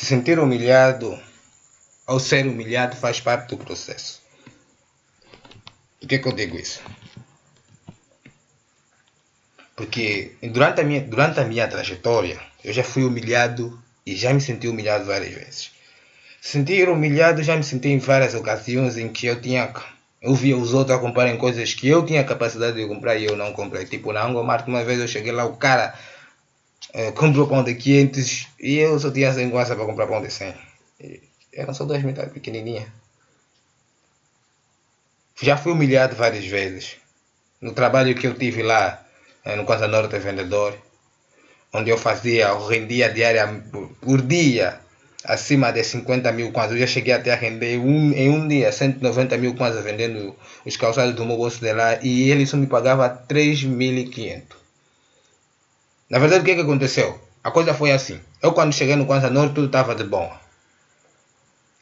sentir humilhado ou ser humilhado faz parte do processo. Por que eu digo isso? Porque durante a minha trajetória, eu já fui humilhado e já me senti humilhado várias vezes. Sentir humilhado já me senti em várias ocasiões em que eu via os outros a comprarem coisas que eu tinha capacidade de comprar e eu não comprei. Tipo, na Angomart, uma vez eu cheguei lá, o cara comprou pão de 500 e eu só tinha 100 kwanza para comprar pão de 100. Eram só duas metades pequenininhas. Já fui humilhado várias vezes. No trabalho que eu tive lá, no Kwanza Norte Vendedor, onde eu rendia diária por dia acima de 50 mil kwanza. Eu já cheguei até a render em um dia 190 mil kwanza vendendo os calçados do meu bolso de lá e ele só me pagava 3.500. Na verdade, o que aconteceu? A coisa foi assim. Eu quando cheguei no Kwanza Norte tudo estava de bom.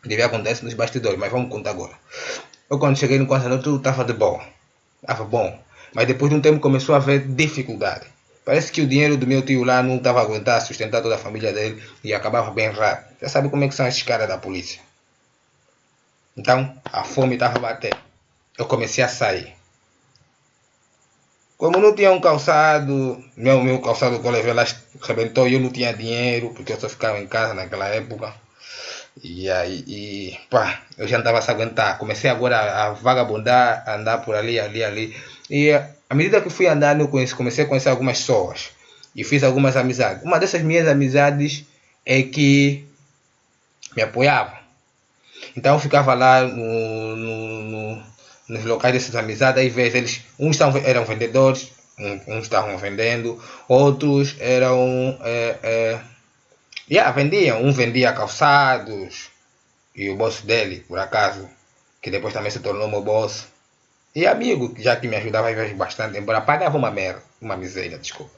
Devia acontecer nos bastidores, mas vamos contar agora. Eu quando cheguei no Kwanza Norte tudo estava de bom. Estava bom. Mas depois de um tempo começou a haver dificuldade. Parece que o dinheiro do meu tio lá não estava a aguentar sustentar toda a família dele e acabava bem rápido. Já sabe como é que são esses caras da polícia. Então, a fome estava a bater. Eu comecei a sair. Como não tinha um calçado, meu calçado que eu levei lá rebentou e eu não tinha dinheiro, porque eu só ficava em casa naquela época. E aí, pá, eu já não estava a se aguentar. Comecei agora a vagabundar, a andar por ali, ali. E à medida que fui andando, eu comecei a conhecer algumas pessoas. E fiz algumas amizades. Uma dessas minhas amizades é que me apoiava. Então eu ficava lá nos locais dessas amizades, aí vezes eles, uns eram vendedores, uns estavam vendendo, outros eram vendiam, um vendia calçados e o boss dele, por acaso, que depois também se tornou meu boss. E amigo, já que me ajudava bastante, embora pagava uma merda, uma miséria, desculpa.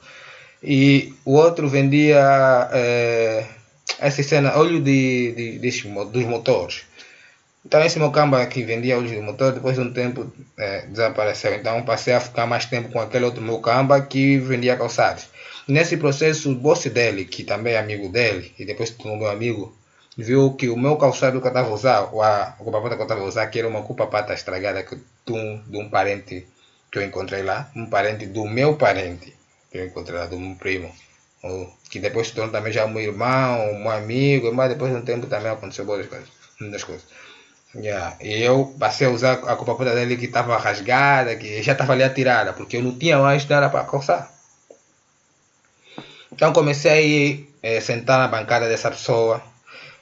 E o outro vendia essa cena, óleo dos motores. Então esse meu camba que vendia óleo de motor, depois de um tempo desapareceu. Então passei a ficar mais tempo com aquele outro meu camba que vendia calçados. Nesse processo, o boss dele, que também é amigo dele, e depois se tornou meu amigo, viu que o meu calçado que eu estava a usar, a culpa-pata que eu estava a usar, que era uma culpa-pata estragada de um parente que eu encontrei lá, um parente do meu parente, que eu encontrei lá, do meu primo, que depois se tornou também já um irmão, um amigo, mas depois de um tempo também aconteceu boas coisas, muitas coisas. E eu passei a usar a culpa-pata dele que estava rasgada, que já estava ali atirada, porque eu não tinha mais nada para calçar. Então comecei a sentar na bancada dessa pessoa.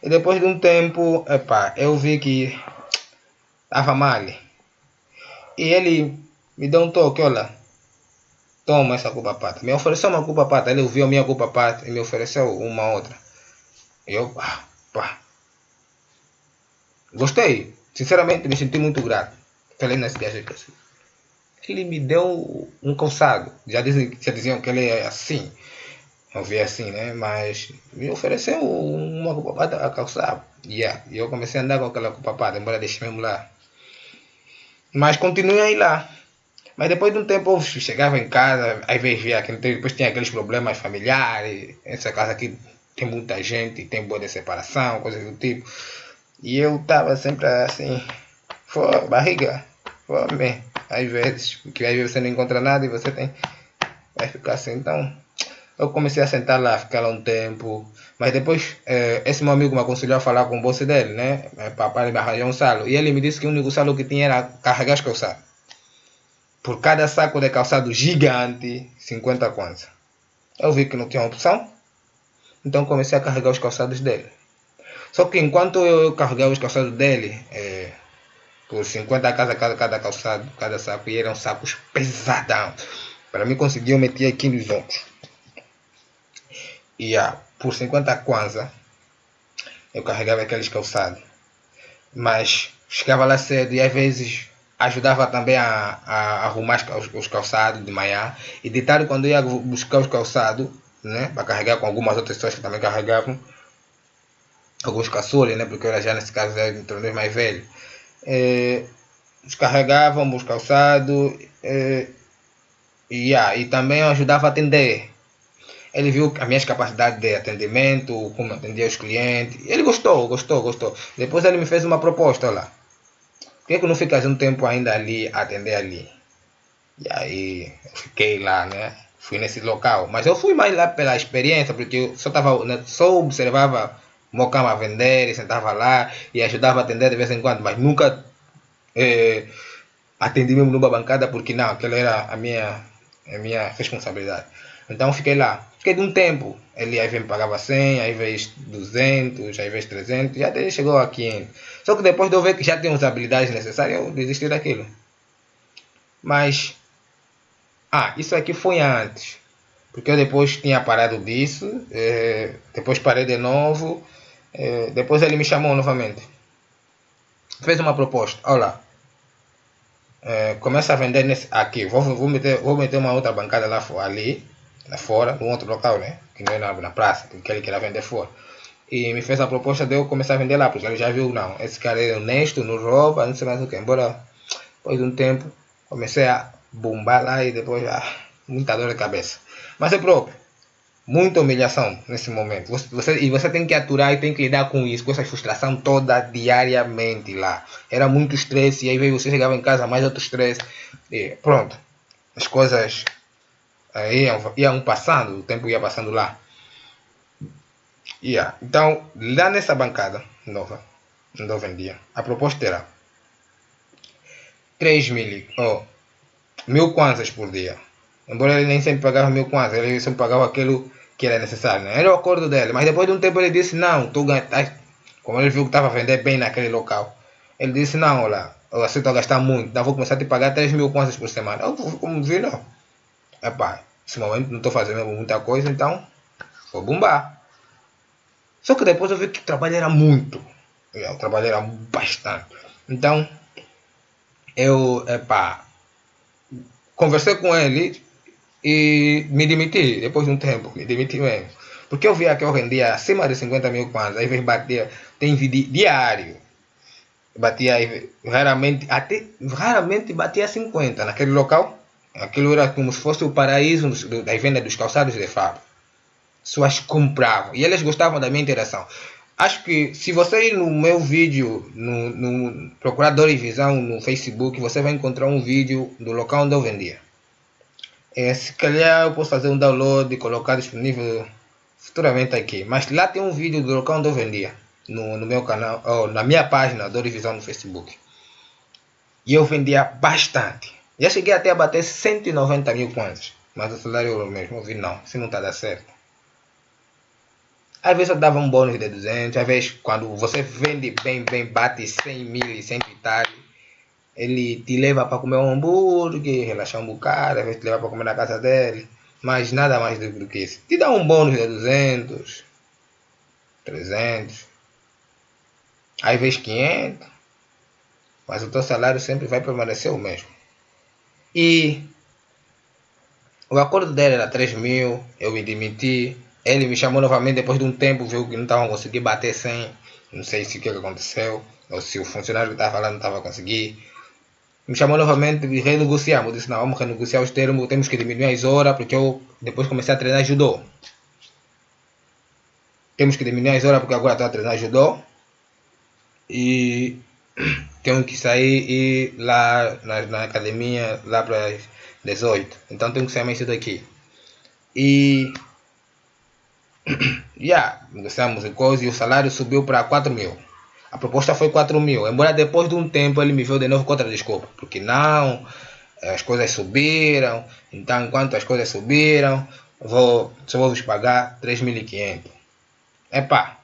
E depois de um tempo, eu vi que estava mal. E ele me deu um toque, olha, toma essa culpa pata. Me ofereceu uma culpa pata, ele ouviu a minha culpa pata e me ofereceu uma outra. E eu, gostei. Sinceramente, me senti muito grato. Falei nesse dia, ele me deu um calçado. Já diziam que ele é assim. Eu vi assim, né? Mas me ofereceu uma culpa a calçar. E eu comecei a andar com aquela culpa, embora deixe mesmo lá. Mas continuei lá. Mas depois de um tempo eu chegava em casa, às vezes via que depois tinha aqueles problemas familiares. Essa casa aqui tem muita gente, tem boa de separação, coisas do tipo. E eu estava sempre assim, barriga, fome. Às vezes, porque às vezes você não encontra nada e você vai ficar assim. Então, eu comecei a sentar lá, ficar lá um tempo. Mas depois, esse meu amigo me aconselhou a falar com o boss dele, né? Para me arranjar um salo. E ele me disse que o único salo que tinha era carregar os calçados. Por cada saco de calçado gigante, 50 kwanza. Eu vi que não tinha opção. Então comecei a carregar os calçados dele. Só que enquanto eu carregava os calçados dele, por 50 cada calçado, cada saco, e eram sacos pesadão. Para mim conseguir eu metia aqui nos ombros. E por 50 kwanza, eu carregava aqueles calçados. Mas chegava lá cedo e às vezes ajudava também a arrumar os calçados de manhã. E de tarde, quando eu ia buscar os calçados, né, para carregar com algumas outras pessoas que também carregavam, alguns caçulas, né, porque eu era já nesse caso era tornei mais velho. Descarregavam os calçados e também eu ajudava a atender. Ele viu as minhas capacidades de atendimento, como atendia os clientes. Ele gostou. Depois ele me fez uma proposta, olha, por que não ficas um tempo ainda ali, a atender ali? E aí eu fiquei lá, né? Fui nesse local. Mas eu fui mais lá pela experiência, porque eu só observava o meu cama a vender, sentava lá e ajudava a atender de vez em quando, mas nunca atendi mesmo numa bancada, porque não, aquela era a minha responsabilidade. Então fiquei lá. Fiquei de um tempo. Ele às vezes me pagava 100, às vezes 200, às vezes 300, e até chegou a 500. Só que depois de eu ver que já tinha as habilidades necessárias, eu desisti daquilo. Mas, isso aqui foi antes. Porque eu depois tinha parado disso, depois parei de novo, depois ele me chamou novamente. Fez uma proposta, olha, começa a vender aqui, vou meter uma outra bancada lá fora, num outro local, né? Que não é na praça, que ele queria vender fora. E me fez a proposta de eu começar a vender lá, porque ele já viu, não, esse cara é honesto, não rouba, não sei mais o que. Embora, depois de um tempo, comecei a bombar lá e depois, muita dor de cabeça. Mas é próprio. Muita humilhação nesse momento. Você tem que aturar e tem que lidar com isso, com essa frustração toda diariamente lá. Era muito estresse e aí veio você chegava em casa mais outro estresse. E pronto. As coisas iam passando, o tempo ia passando lá. Então, lá nessa bancada nova, onde eu vendia, a proposta era 1000 kwanzas por dia. Embora ele nem sempre pagava 1000 kwanzas, ele sempre pagava aquilo que era necessário, né? Era o acordo dele. Mas depois de um tempo ele disse, não, como ele viu que estava a vender bem naquele local, ele disse, não, olha, eu aceito a gastar muito, então vou começar a te pagar 3000 kwanzas por semana. Eu, como vi, não. Epá, nesse momento não estou fazendo muita coisa, então vou bombar. Só que depois eu vi que o trabalho era muito. O trabalho era bastante. Então, conversei com ele e me demiti depois de um tempo, me demiti mesmo. Porque eu via que eu rendia acima de 50.000 kwanzas, aí batia, tem diário, batia raramente batia 50 naquele local. Aquilo era como se fosse o paraíso da venda dos calçados de fábrica. Pessoas compravam e eles gostavam da minha interação. Acho que se você ir no meu vídeo, no procurar Dorivisão no Facebook, você vai encontrar um vídeo do local onde eu vendia. Se calhar eu posso fazer um download e colocar disponível futuramente aqui. Mas lá tem um vídeo do local onde eu vendia. No meu canal, ou na minha página Dorivisão no Facebook. E eu vendia bastante. Já cheguei até a bater 190.000 kwanzas. Mas o salário era o mesmo. Eu vi, não, se não está dando certo. Às vezes eu dava um bônus de 200. Às vezes quando você vende bem, bate 100 mil e 100 e tal. Ele te leva para comer um hambúrguer, relaxar um bocado, às vezes te leva para comer na casa dele, mas nada mais do que isso. Te dá um bônus de 200, 300, às vezes 500, mas o teu salário sempre vai permanecer o mesmo. E o acordo dele era 3.000, eu me demiti, ele me chamou novamente depois de um tempo, viu que não estavam conseguindo bater 100, não sei se o que aconteceu, ou se o funcionário que estava lá não estava conseguindo. Me chamou novamente e renegociamos. Eu disse, não, vamos renegociar os termos, temos que diminuir as horas, porque eu depois comecei a treinar judô. Temos que diminuir as horas porque agora estou a treinar judô. E tenho que sair e ir lá na academia lá para as 18. Então tenho que sair mais cedo aqui. E negociamos e coisa e o salário subiu para 4.000. A proposta foi 4.000, embora depois de um tempo ele me veio de novo com outra desculpa, porque não, as coisas subiram, então enquanto as coisas subiram, só vou vos pagar 3.500. Epá,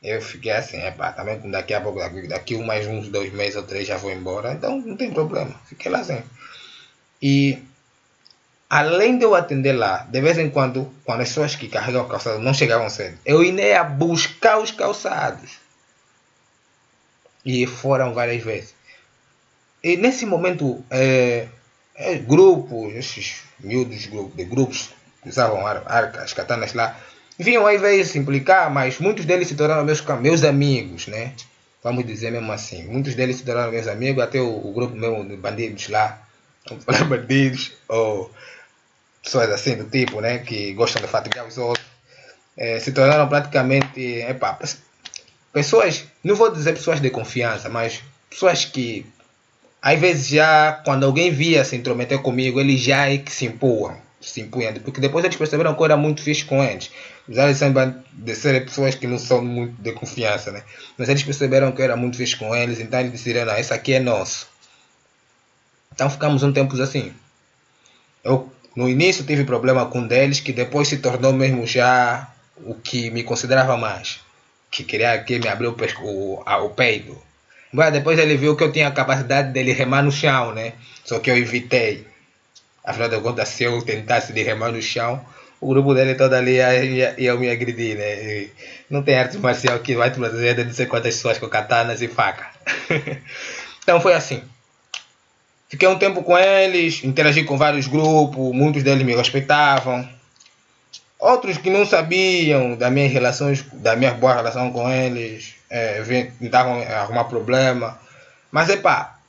eu fiquei assim, também daqui a pouco, daqui mais uns 2 meses ou 3 já vou embora, então não tem problema, fiquei lá assim. E além de eu atender lá, de vez em quando as pessoas que carregam o calçado não chegavam cedo, eu ia a buscar os calçados. E foram várias vezes. E nesse momento, grupos, esses miúdos de grupos que usavam arcas, katanas lá, vinham às vezes implicar, mas muitos deles se tornaram meus amigos, né? Vamos dizer mesmo assim. Muitos deles se tornaram meus amigos, até o grupo mesmo de bandidos lá, vamos falar bandidos, ou pessoas assim do tipo, né, que gostam de fatigar os outros, se tornaram praticamente, pessoas, não vou dizer pessoas de confiança, mas pessoas que, às vezes, já quando alguém via se intrometer comigo, eles já é que se impunham, porque depois eles perceberam que eu era muito fixe com eles. Já eles sempre de ser pessoas que não são muito de confiança, né? Mas eles perceberam que eu era muito fixe com eles, então eles decidiram, não, esse aqui é nosso. Então ficamos um tempo assim. Eu, no início, tive problema com um deles, que depois se tornou mesmo já o que me considerava mais. Que queria que me abriu o peito. Mas depois ele viu que eu tinha a capacidade dele remar no chão, né? Só que eu evitei. Afinal de contas, se eu tentasse de remar no chão, o grupo dele todo ali ia me agredir, né? E não tem arte marcial que vai te proteger de não sei quantas pessoas com katanas e faca. Então foi assim. Fiquei um tempo com eles, interagi com vários grupos, muitos deles me respeitavam. Outros que não sabiam das minhas relações, da minha boa relação com eles, tentavam arrumar problema. Mas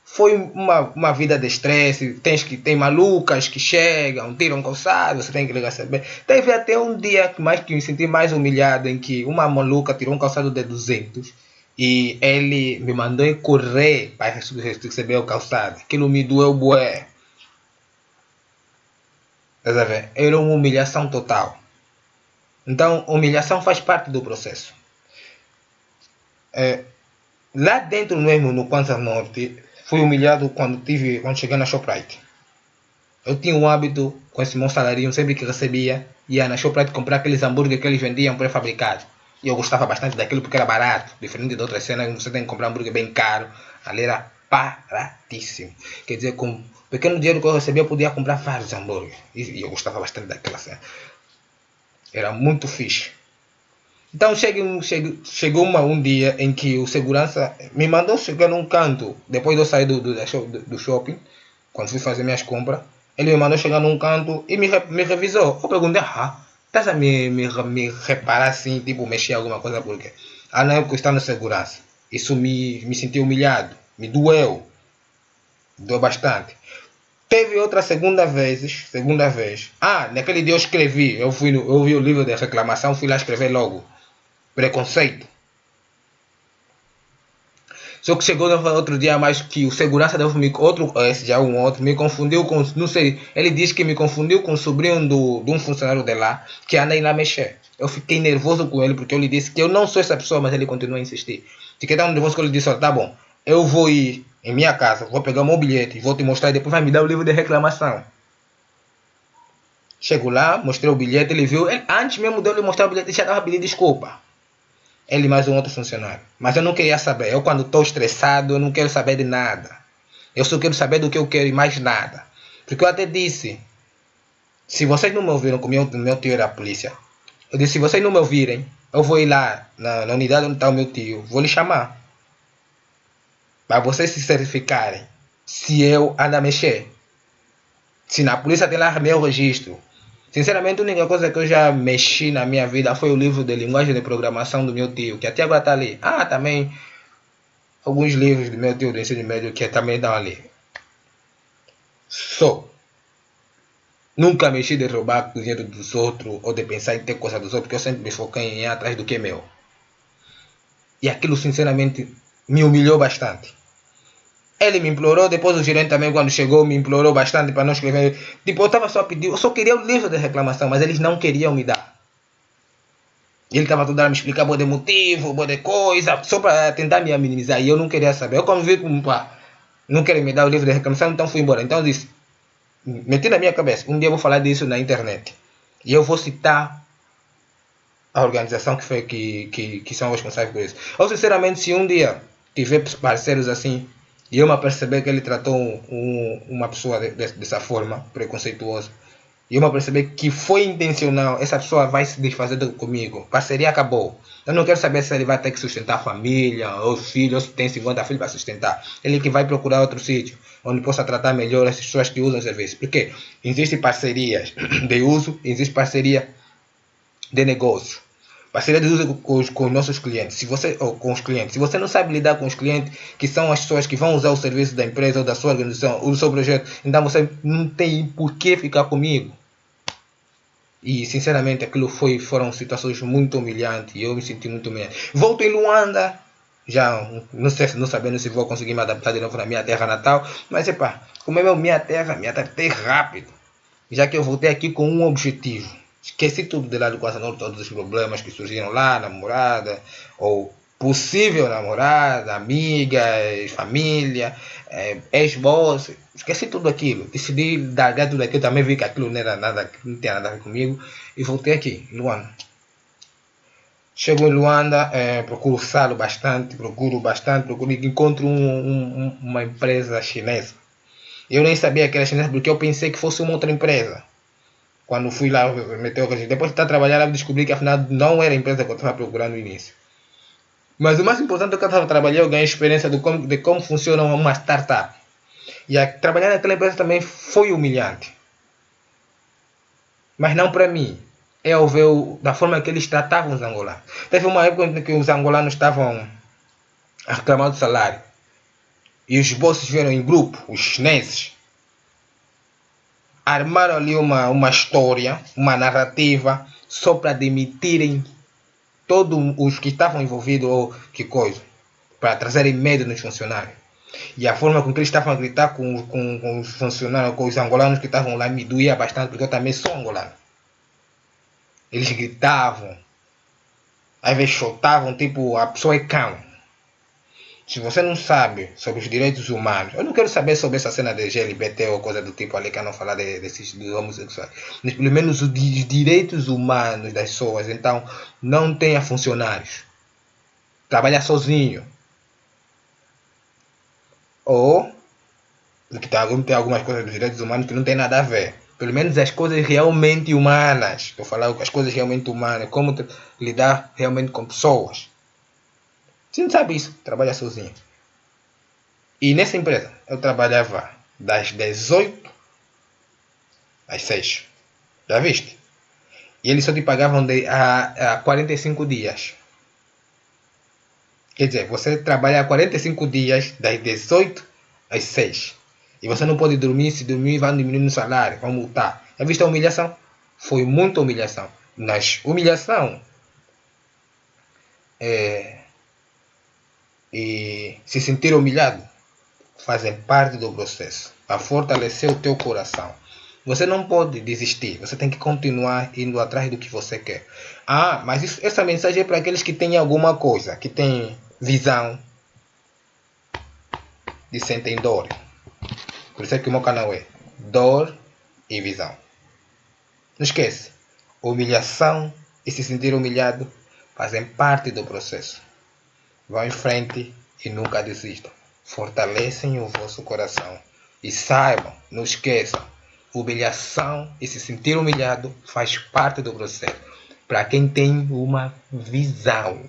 foi uma vida de estresse. Tem malucas que chegam, tiram calçado, você tem que ligar saber. Teve até um dia que me senti mais humilhado, em que uma maluca tirou um calçado de 200 e ele me mandou correr para receber o calçado. Aquilo me doeu bué. Era uma humilhação total. Então, humilhação faz parte do processo. Lá dentro mesmo, no Kwanzaa Norte, fui humilhado quando cheguei na Shoprite. Eu tinha um hábito, com esse meu salarinho, sempre que recebia, ia na Shoprite comprar aqueles hambúrgueres que eles vendiam pré-fabricados. E eu gostava bastante daquilo porque era barato. Diferente de outras cenas, você tem que comprar hambúrguer bem caro. Ali era baratíssimo. Quer dizer, com o pequeno dinheiro que eu recebia, eu podia comprar vários hambúrgueres. E eu gostava bastante daquela cena. Era muito fixe. Então chegou um dia em que o segurança me mandou chegar num canto, depois de eu sair do shopping, quando fui fazer minhas compras, ele me mandou chegar num canto e me revisou. Eu perguntei, estás a me reparar assim, tipo, mexer alguma coisa por quê? Na época eu estava no segurança. Isso me senti humilhado, me doeu bastante. Teve outra segunda vez. Naquele dia eu escrevi, eu vi o livro de reclamação, fui lá escrever logo. Preconceito. Só que chegou outro dia mais que o segurança esse já um outro, me confundiu com, não sei, ele diz que me confundiu com o sobrinho de um funcionário de lá, que anda aí lá mexer. Eu fiquei nervoso com ele porque eu lhe disse que eu não sou essa pessoa, mas ele continua a insistir. Fiquei tão nervoso que eu lhe disse, tá bom, eu vou ir em minha casa, vou pegar o meu bilhete, vou te mostrar e depois vai me dar o livro de reclamação. Chego lá, mostrei o bilhete, ele viu, antes mesmo de eu lhe mostrar o bilhete, ele já estava pedindo desculpa. Ele mais um outro funcionário. Mas eu não queria saber. Eu quando estou estressado, eu não quero saber de nada. Eu só quero saber do que eu quero e mais nada. Porque eu até disse, se vocês não me ouviram, que o meu tio era a polícia, eu disse, se vocês não me ouvirem, eu vou ir lá na unidade onde está o meu tio, vou lhe chamar. Para vocês se certificarem se eu ando a mexer. Se na polícia tem lá meu registro. Sinceramente, a única coisa que eu já mexi na minha vida foi o livro de linguagem de programação do meu tio, que até agora está ali. Também alguns livros do meu tio do ensino médio que também estão ali. Nunca mexi de roubar o dinheiro dos outros ou de pensar em ter coisa dos outros, porque eu sempre me foquei em ir atrás do que é meu. E aquilo, sinceramente, me humilhou bastante. Ele me implorou, depois o gerente também, quando chegou, me implorou bastante para não escrever. Tipo, eu estava só a pedir, eu só queria o livro de reclamação, mas eles não queriam me dar. Ele estava toda a me explicar boa de motivo, boa de coisa, só para tentar me minimizar. E eu não queria saber. Eu, como vi como não querem me dar o livro de reclamação, então fui embora. Então eu disse, meti na minha cabeça, um dia eu vou falar disso na internet. E eu vou citar a organização que são responsáveis por isso. Eu, sinceramente, se um dia tiver parceiros assim, e eu me perceber que ele tratou uma pessoa dessa forma, preconceituosa, e eu me perceber que foi intencional, essa pessoa vai se desfazer comigo. Parceria acabou. Eu não quero saber se ele vai ter que sustentar a família, ou os filhos, ou se tem 50 filhos para sustentar. Ele que vai procurar outro sítio, onde possa tratar melhor as pessoas que usam o serviço. Porque existem parcerias de uso, existe parceria de negócio. Parceria de uso com os nossos clientes. Ou com os clientes. Se você não sabe lidar com os clientes, que são as pessoas que vão usar o serviço da empresa ou da sua organização ou do seu projeto, então você não tem por que ficar comigo. E sinceramente aquilo foram situações muito humilhantes e eu me senti muito humilhante. Volto em Luanda, já não sei, não sabendo se vou conseguir me adaptar de novo na minha terra natal, mas epá, como é minha terra, me adaptei rápido, já que eu voltei aqui com um objetivo. Esqueci tudo de lá do Costa Norte, todos os problemas que surgiram lá, namorada, ou possível namorada, amigas, família, ex-boss. Esqueci tudo aquilo. Decidi largar tudo aquilo. Também vi que aquilo não era nada, não tinha nada a ver comigo. E voltei aqui, em Luanda. Chego em Luanda, procuro salo bastante, procuro e encontro uma empresa chinesa. Eu nem sabia que era chinesa porque eu pensei que fosse uma outra empresa. Quando fui lá meter o registro. Depois de estar trabalhando, descobri que afinal não era a empresa que eu estava procurando no início. Mas o mais importante é que eu estava trabalhando, eu ganhei experiência de como funciona uma startup. E trabalhar naquela empresa também foi humilhante. Mas não para mim. Eu vi da forma que eles tratavam os angolanos. Teve uma época em que os angolanos estavam a reclamar do salário. E os bosses vieram em grupo, os chineses. Armaram ali uma história, uma narrativa, só para demitirem todos os que estavam envolvidos ou que coisa, para trazerem medo nos funcionários. E a forma com que eles estavam a gritar com os funcionários, com os angolanos que estavam lá, me doía bastante, porque eu também sou angolano. Eles gritavam, às vezes chutavam, tipo, a pessoa é cão. Se você não sabe sobre os direitos humanos, eu não quero saber sobre essa cena de LGBT ou coisa do tipo ali, que eu não falar desses homossexuais, mas pelo menos os direitos humanos das pessoas, então não tenha funcionários. Trabalha sozinho. Ou que tem algumas coisas dos direitos humanos que não tem nada a ver. Pelo menos as coisas realmente humanas. Estou falando as coisas realmente humanas. Como lidar realmente com pessoas. Você não sabe isso, trabalha sozinho. E nessa empresa eu trabalhava das 18 às 6. Já viste? E eles só te pagavam a 45 dias. Quer dizer, você trabalha 45 dias das 18 às 6. E você não pode dormir, se dormir vai diminuir o salário, vai multar. Já viste a humilhação? Foi muita humilhação. Mas humilhação e se sentir humilhado fazem parte do processo. A fortalecer o teu coração. Você não pode desistir, você tem que continuar indo atrás do que você quer. Mas essa mensagem é para aqueles que têm alguma coisa, que têm visão e sentem dor. Por isso é que o meu canal é Dor e Visão. Não esquece, humilhação e se sentir humilhado fazem parte do processo. Vão em frente e nunca desistam. Fortalecem o vosso coração. E saibam, não esqueçam, humilhação e se sentir humilhado faz parte do processo. Para quem tem uma visão.